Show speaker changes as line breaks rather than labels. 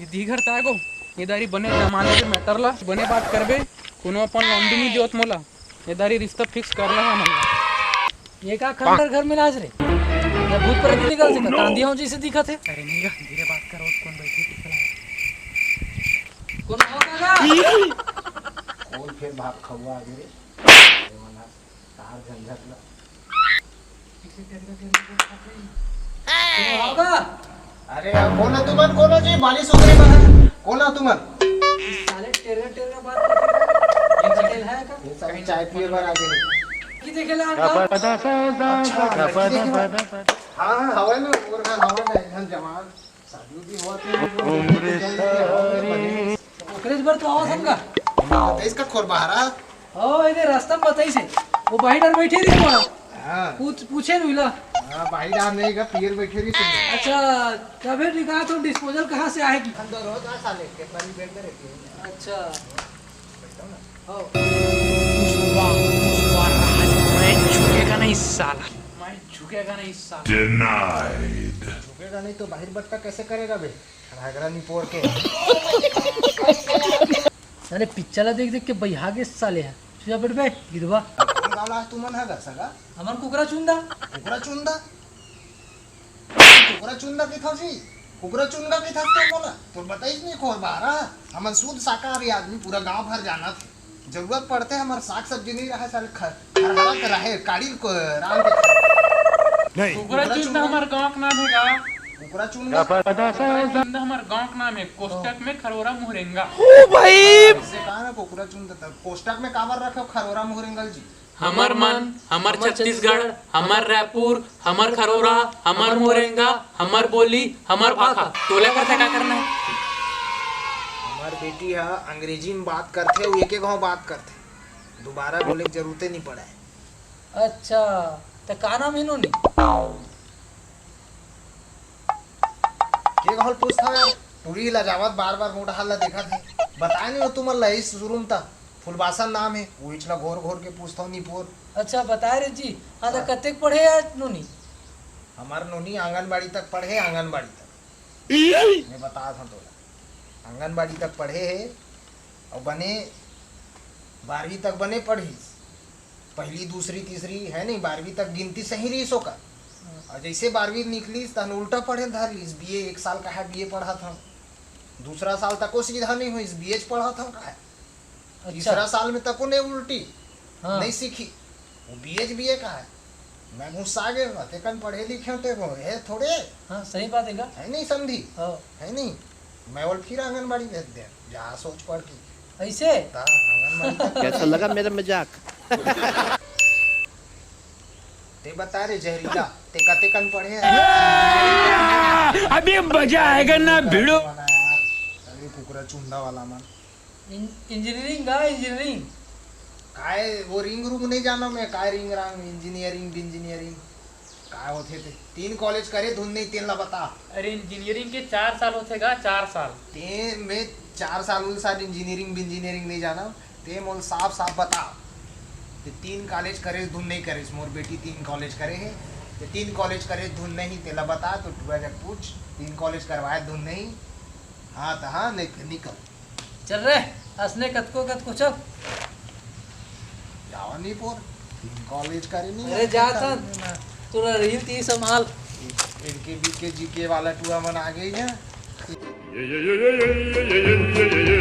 ये दीघर ताको ये दारी बने जमाने के मैटरला बने बात करबे कोनो अपन लौंडी नहीं देवत मोला ये दारी रिश्ता फिक्स करला है हमला।
ये का खंडर घर में नाच रे या भूत प्रेत निकल से कांदी हो जैसे दिखत है।
अरे नहीं गा धीरे बात करो कौन बैठे पिछला
कौन होगा
कौन फिर भाग खवा आगे रे मना तार झंझट ला
कौन होगा।
अरे कोण तुमन कोण जी बाली सुधरी बना कोण तुमन
साले टेरगा टेरगा बात करते ये चटेल है का
ये सब चाय पिए बर आगे
की देखेला
हां हवा ना और का हवा ना एकदम जवान शादी भी होती
ओकरे बर तो आवाज हमका
इसका खोर बाहरा
ओ इधर रास्ता में बताई से वो बाहर डर बैठे रही बड़ा
हां
पूछे नुला
हां भाई डाल नहीं का पीर बैठे रही सुन।
अच्छा तबे निकाह तो डिस्पोजल कहां से आएगी
अंदर हो जा साले कितना भी बेड में रहती है।
अच्छा हो
मैं झुकेगा नहीं साला मैं झुकेगा नहीं साला।
Denied.
झुकेगा नहीं तो बाहर बट्टा कैसे करेगा बे खड़ागड़ा नहीं पोड़ के
अरे पिक्चर देख देख के बैहा के साले है सुजा बैठ बे गिरवा
गावला तुमन हा सगा
हमन कुकरा चुंदा
कुकरा चुंदा की था जी कुकरा चुंदा की था तो बोला तो बताइए नहीं खोर बारा हमन शुद्ध शाकाहारी आदमी पूरा गांव भर जाना था जरूरत पड़ते है हमारे साग सब्जी नहीं रहा साल हरा के रहे काड़ी को राम के
नहीं
कुकरा चुंदा हमार गांव का नाम है गा
कुकरा चुंदा
चुंदा हमार गांव का नाम है कोष्टक में खरोरा मुहरेंगा।
से कहा ना कुकरा चुंदा था कोष्टक में काबर रखो खरोरा मुहरेंगल जी
हमर मन हमर छत्तीसगढ़ हमर रायपुर हमर खरोरा हमर मोरेंगा हमर बोली हमर भाषा तोला का क्या करना है।
हमार बेटी है अंग्रेजी में बात करते वो एक गाँव बात करते दोबारा बोले की जरूरत नहीं पड़ा है।
अच्छा तो का नाम है नोनी
के कहल पूछता यार पूरी लाजावत बार बार मोटा हल्ला देखा थे बताए नहीं हो तुम लई शुरू में था फुलबासन नाम है वो इचला घोर घोर के पूछता हूँ निपोर।
अच्छा बताए रे जी हाँ तो कतेक पढ़े यार नोनी
हमार नोनी आंगनबाड़ी तक पढ़े आंगनबाड़ी तक मैं बता था तोला आंगनबाड़ी तक पढ़े है और बने 12वीं तक बने पढ़ी पहली दूसरी तीसरी है नहीं 12वीं तक गिनती सही रही सो का और जैसे 12वीं निकली तहन उल्टा पढ़े धर ली बीए 1 साल का है बीए पढ़ा था दूसरा साल तक को सीधा नहीं हुई बीए पढ़ा था का है तीसरा साल में तक ने उल्टी नहीं सीखी वो बीए का है मैं घुसा गया तेकन पढ़े लिखे होते वो है थोड़े
हाँ सही बात है
है नहीं समझी है नहीं मैं और फिर आंगनबाड़ी भेज दे जा सोच पढ़ की
ऐसे
आंगनबाड़ी
कैसा लगा मेरा मजाक
ते बता रे जहरीला ते कन पढ़े
अभी मजा आएगा ना भिड़ो
अरे कुकरा चुंदा वाला मन
इंजीनियरिंग का इंजीनियरिंग
काय वो रिंग रूम नहीं जाना मैं काय रिंग रांग इंजीनियरिंग काय होते थे 3 कॉलेज करे धुन नहीं तेन ला बता।
अरे इंजीनियरिंग के 4 साल होतेगा 4 साल
ते मैं 4 साल उल साल इंजीनियरिंग नहीं जाना ते मोल साफ बता ते 3 कॉलेज करे धुन नहीं करे मोर बेटी 3 कॉलेज करे है ते 3 कॉलेज करे धुन नहीं तेला बता तो तू जब पूछ 3 कॉलेज करवाए धुन नहीं हाँ तो हाँ नहीं निकल
चल रे असने कतको चल
जावा नहीं पोर 3 कॉलेज करे नहीं
अरे जा था तोरा रील ती संभाल
इनके बीके जीके वाला टूआ मन आ गई है
Yeah, yeah, yeah, yeah, yeah, yeah, yeah, yeah, yeah.